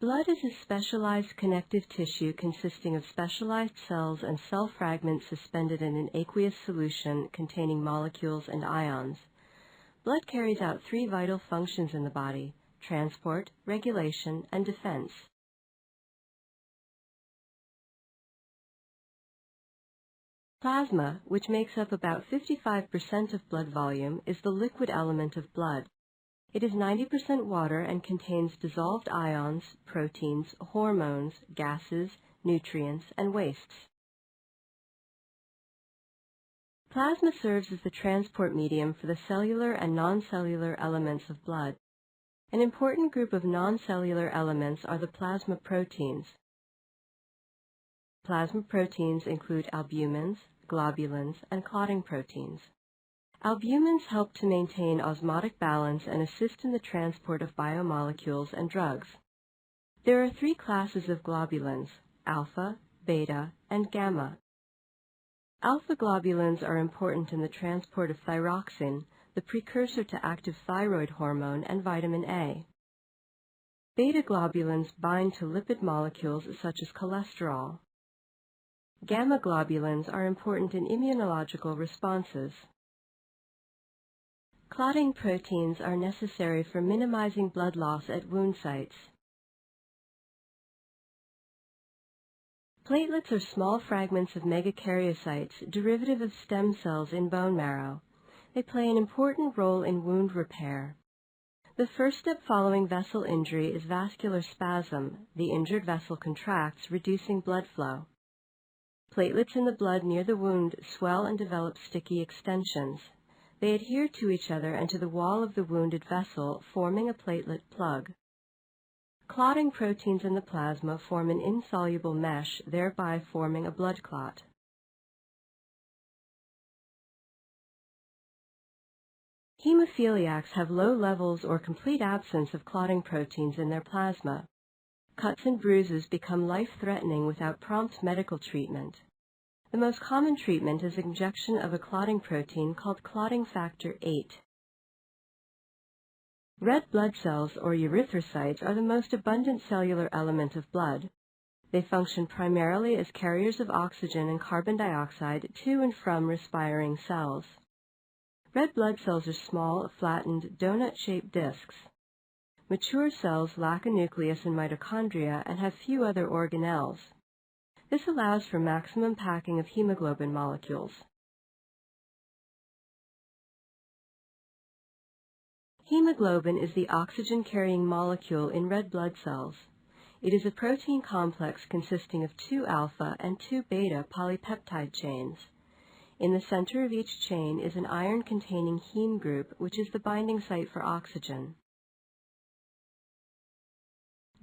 Blood is a specialized connective tissue consisting of specialized cells and cell fragments suspended in an aqueous solution containing molecules and ions. Blood carries out three vital functions in the body: transport, regulation, and defense. Plasma, which makes up about 55% of blood volume, is the liquid element of blood. It is 90% water and contains dissolved ions, proteins, hormones, gases, nutrients, and wastes. Plasma serves as the transport medium for the cellular and noncellular elements of blood. An important group of noncellular elements are the plasma proteins. Plasma proteins include albumins, globulins, and clotting proteins. Albumins help to maintain osmotic balance and assist in the transport of biomolecules and drugs. There are three classes of globulins: alpha, beta, and gamma. Alpha globulins are important in the transport of thyroxine, the precursor to active thyroid hormone, and vitamin A. Beta globulins bind to lipid molecules such as cholesterol. Gamma globulins are important in immunological responses. Clotting proteins are necessary for minimizing blood loss at wound sites. Platelets are small fragments of megakaryocytes, derivative of stem cells in bone marrow. They play an important role in wound repair. The first step following vessel injury is vascular spasm. The injured vessel contracts, reducing blood flow. Platelets in the blood near the wound swell and develop sticky extensions. They adhere to each other and to the wall of the wounded vessel, forming a platelet plug. Clotting proteins in the plasma form an insoluble mesh, thereby forming a blood clot. Hemophiliacs have low levels or complete absence of clotting proteins in their plasma. Cuts and bruises become life-threatening without prompt medical treatment. The most common treatment is injection of a clotting protein called clotting factor VIII. Red blood cells, or erythrocytes, are the most abundant cellular element of blood. They function primarily as carriers of oxygen and carbon dioxide to and from respiring cells. Red blood cells are small, flattened, donut-shaped discs. Mature cells lack a nucleus and mitochondria and have few other organelles. This allows for maximum packing of hemoglobin molecules. Hemoglobin is the oxygen-carrying molecule in red blood cells. It is a protein complex consisting of 2 alpha and 2 beta polypeptide chains. In the center of each chain is an iron-containing heme group, which is the binding site for oxygen.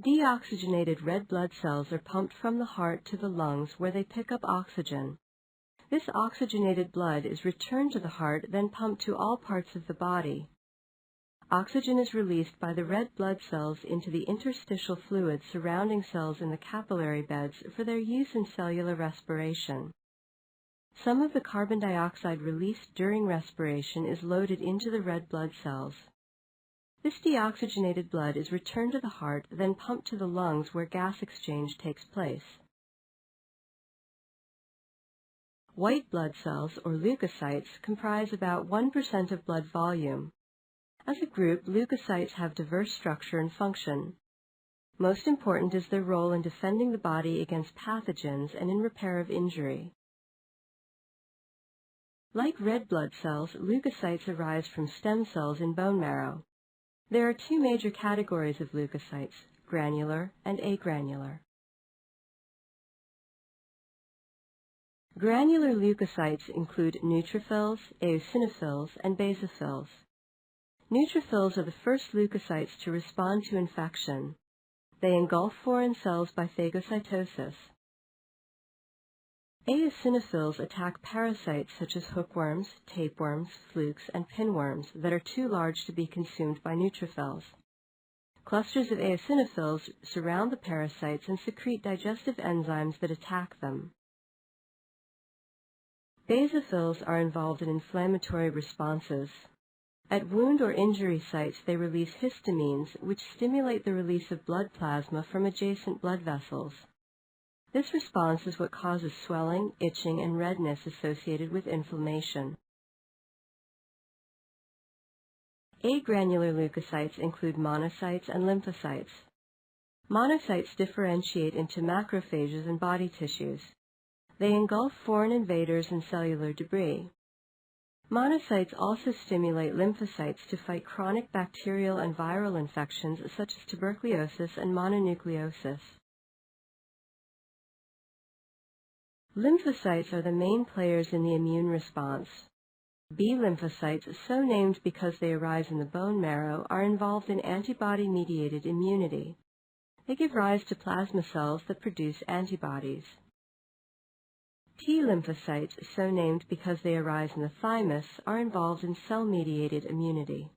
Deoxygenated red blood cells are pumped from the heart to the lungs, where they pick up oxygen. This oxygenated blood is returned to the heart, then pumped to all parts of the body. Oxygen is released by the red blood cells into the interstitial fluid surrounding cells in the capillary beds for their use in cellular respiration. Some of the carbon dioxide released during respiration is loaded into the red blood cells. This deoxygenated blood is returned to the heart, then pumped to the lungs where gas exchange takes place. White blood cells, or leukocytes, comprise about 1% of blood volume. As a group, leukocytes have diverse structure and function. Most important is their role in defending the body against pathogens and in repair of injury. Like red blood cells, leukocytes arise from stem cells in bone marrow. There are 2 major categories of leukocytes: granular and agranular. Granular leukocytes include neutrophils, eosinophils, and basophils. Neutrophils are the first leukocytes to respond to infection. They engulf foreign cells by phagocytosis. Eosinophils attack parasites such as hookworms, tapeworms, flukes, and pinworms that are too large to be consumed by neutrophils. Clusters of eosinophils surround the parasites and secrete digestive enzymes that attack them. Basophils are involved in inflammatory responses. At wound or injury sites, they release histamines, which stimulate the release of blood plasma from adjacent blood vessels. This response is what causes swelling, itching, and redness associated with inflammation. Agranular leukocytes include monocytes and lymphocytes. Monocytes differentiate into macrophages and body tissues. They engulf foreign invaders and cellular debris. Monocytes also stimulate lymphocytes to fight chronic bacterial and viral infections such as tuberculosis and mononucleosis. Lymphocytes are the main players in the immune response. B lymphocytes, so named because they arise in the bone marrow, are involved in antibody-mediated immunity. They give rise to plasma cells that produce antibodies. T lymphocytes, so named because they arise in the thymus, are involved in cell-mediated immunity.